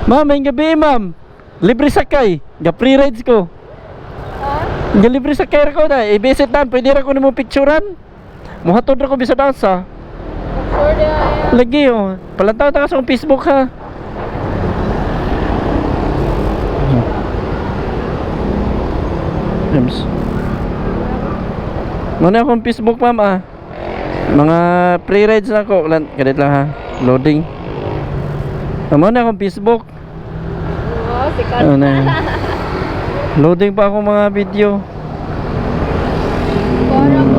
Ma'am, may gabi ma'am. Libre sakay. Ga free rides ko. Ga libre sakay ra ko na. I-visit na. Pwede ra ko nimo picturean. Muhatod ra ko bisa dansa. Sure dia. Lagi oh. Palantaw ta ka sa akong Facebook ha. Ems. Mana akong Facebook ma'am ah. Mga free rides na ko. Kadit lang ha. Loading. Mana akong Facebook. Oh, sikat. Ano na. Loading pa akong mga video.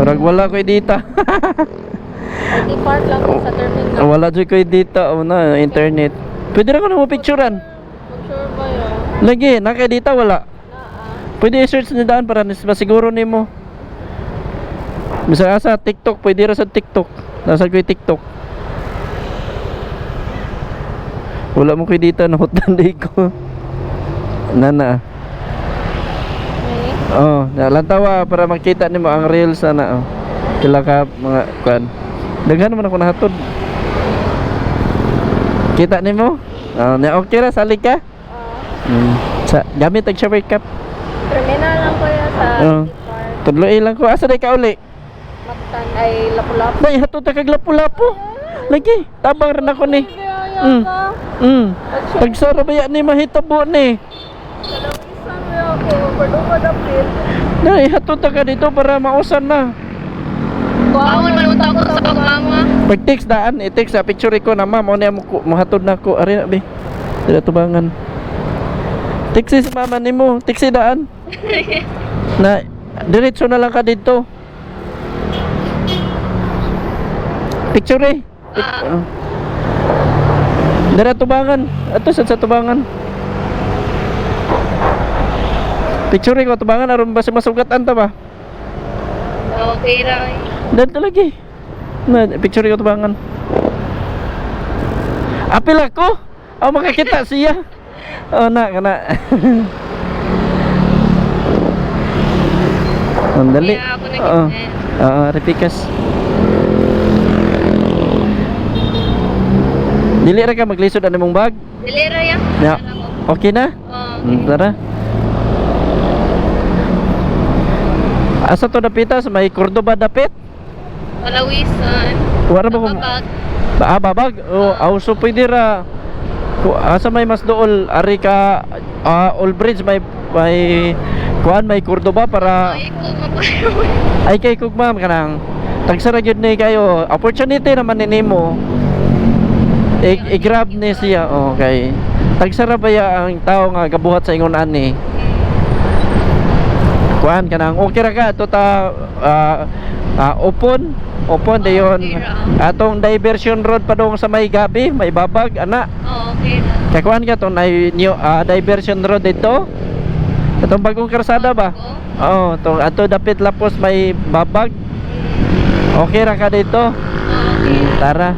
Murag wala ko data. Di park lang sa terminal. Wala dyan ko data o na internet. Pwede na ko na mo picturean. Sure ba yun? Lagi, naka data wala. Naa. Pwede i-search na daan para masiguro nimo. Bisa sa TikTok, pwede ra sa TikTok. Nasa ko TikTok. Wala mo ko data na hotdan day ko. Nana. May? Oh, nalantawa para makita nimo ang reels na oh. Kila ka mga kuan. Daghan man ako nahatod. Kita nimo? Oh, na okay ra sali ka? Sa gamit ang shower cap. Terminal lang ko yan sa Oh. City Park. Tudloy lang ko. Asa day ka uli? Matan ay lapu-lapu. Nay hatod ta kag lapu-lapu. Lagi, tabang rin ako ni. Mm. Pagsara ba yan ni mahitabo ni? Kalawisan mo ako. Parduma na pil. Nay hatod ta ka dito para mausan na. Bawal manuta ko sa pagmama. Pag text daan, i-text sa picture ko na ma'am, ano mo mahatod na ko. Ari na be. Dila tubangan. Text si mama nimo, text daan. Na diretso na lang ka dito. Picture eh. Dira tubangan. Ato sa tubangan. Picture ko tubangan aron ba si masugatan ta ba? Okay ra. Dito lagi. Na picture ko tubangan. Apil ako. Oh makakita siya. Oh na kana. Andali. Kaya ako Oo. nag-extend. Oo, repikas. Dili ra ka maglisod ano mong bag? Dilera yan. Ya. Okay na? Tara. Asa to dapita sa may Cordoba dapit? Palawisan. Wala ba ko? Babag. Babag. Oh, so pwede ra. Asa may mas dool ari ka All Bridge may kuan may Cordoba para Ay, ko mapayo. ay kay kog ma'am kanang tagsara gyud ni kayo. Opportunity naman ni nimo. I-grab ni siya. Okay. Tagsara ba ya ang tao nga gabuhat sa ingon ani? Kuan kanang okay ra ka to ta open dayon atong diversion road pa dong sa may gabi may babag ana Okay na. kay kuan ka to na new diversion road dito atong bagong karsada ba to ato dapit lapos may babag okay ra ka dito tara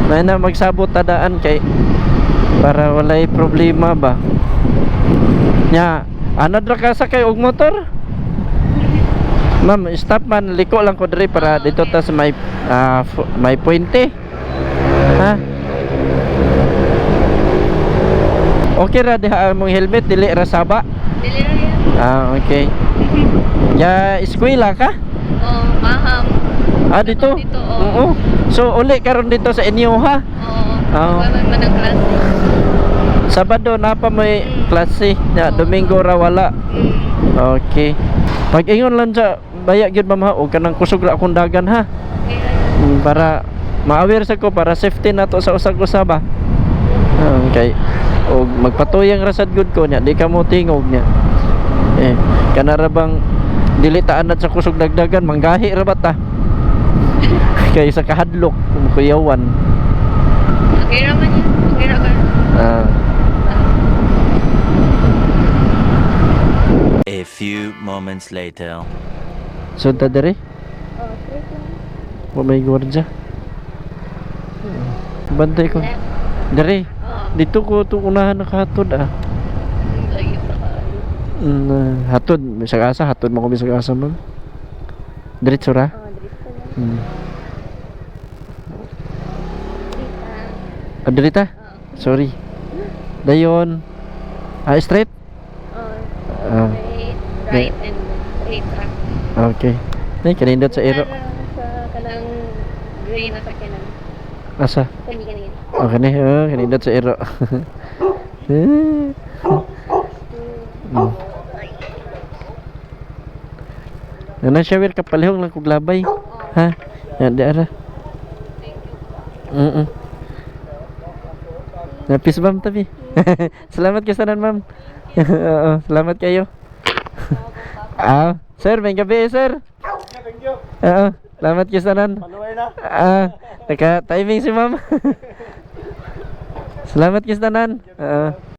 may na magsabot tadaan kay para walay problema ba nya ano dra ka sakay og motor. Ma'am, stop man, liko lang ko diri para dito ta sa may may puente. Ha? Okay ra diha mong helmet dili ra saba. Dilera yan. Okay. Ya eskwela ka? Oh, maham. Dito. Dito, Oo. So uli karon dito sa inyo ha. Oo. Wala man ang klase. Sabado na pa may klase. Ya, Domingo ra wala. Okay. Pag ingon lang sa baya gyud ma'am ha, og kanang kusog ra akong dagan ha. Para ma-aware sa ko para safety nato sa usag-usab ba. Okay. Og magpatuyang rasad gud ko nya, di ka mo tingog nya. Kanara bang dili ta anad sa kusog dagdagan manggahi ra ba ta? Kay sa kahadlok kuyawan. Okay ra man yan. Okay ra ka. A few moments later. So ta dere? Oh, straight lang. Wa may gwardiya. Bantay ko. Dere. Dito ko to unahan nakahatod Layo pa ka. Hatod, sa asa hatod mo ko sa asa ma'am. Diretso ra? Oh, dito lang. Dirita? Sorry. Dayon. Straight? Ah, Right and straight track. okay. Nay kanindot sa iro. Sa kanang gray na sakyanan. Asa? Kani. Okay ni, kanindot sa iro. Nana shower ka palihong lang kog labay. Ha? Ya di ara. Na peace bomb tabi. Salamat kayo sanan, ma'am. Oo, salamat kayo. Sir, may gabi, sir. Oo, salamat kayo sanan. Naka timing si ma'am. Salamat kayo sanan. Oo.